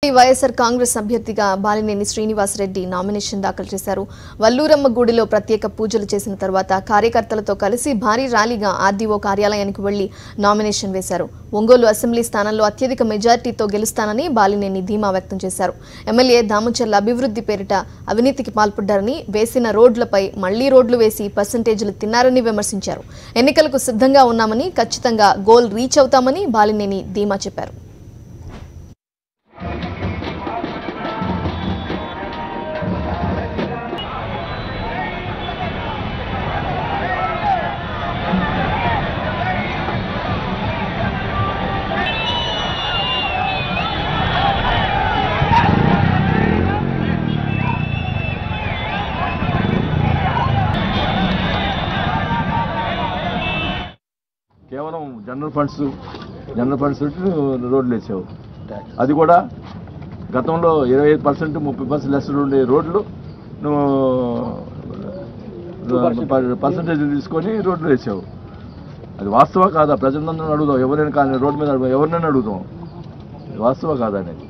వైఎస్ఆర్ కాంగ్రెస్ అభ్యర్థిగా బాలినేని శ్రీనివాసరెడ్డి నామినేషన్ దాఖలు చేశారు. వల్లూరమ్మ గుడిలో ప్రత్యేక పూజలు చేసిన తర్వాత కార్యకర్తలతో కలిసి భారీ ర్యాలీగా ఆర్డీఓ కార్యాలయానికి వెళ్లి నామినేషన్ వేశారు. ఒంగోలు అసెంబ్లీ స్థానంలో అత్యధిక మెజార్టీతో గెలుస్తానని బాలినేని ధీమా వ్యక్తం చేశారు. ఎమ్మెల్యే దామచర్ల అభివృద్ధి పేరిట అవినీతికి పాల్పడ్డారని, వేసిన రోడ్లపై మళ్లీ రోడ్లు వేసి పర్సెంటేజీలు తిన్నారని విమర్శించారు. ఎన్నికలకు సిద్ధంగా ఉన్నామని, ఖచ్చితంగా గోల్ రీచ్ అవుతామని బాలినేని ధీమా చెప్పారు. కేవలం జనరల్ ఫండ్స్ రోడ్లు వేసావు. అది కూడా గతంలో 25%, 30% లెస్ ఉండే రోడ్లు నువ్వు పర్సంటేజ్ తీసుకొని రోడ్లు వేసావు. అది వాస్తవా కాదా? ప్రజలందరూ అడుగుదాం. ఎవరైనా కానీ రోడ్డు మీద ఎవరినైనా అడుగుదాం, వాస్తవా కాదా అనేది.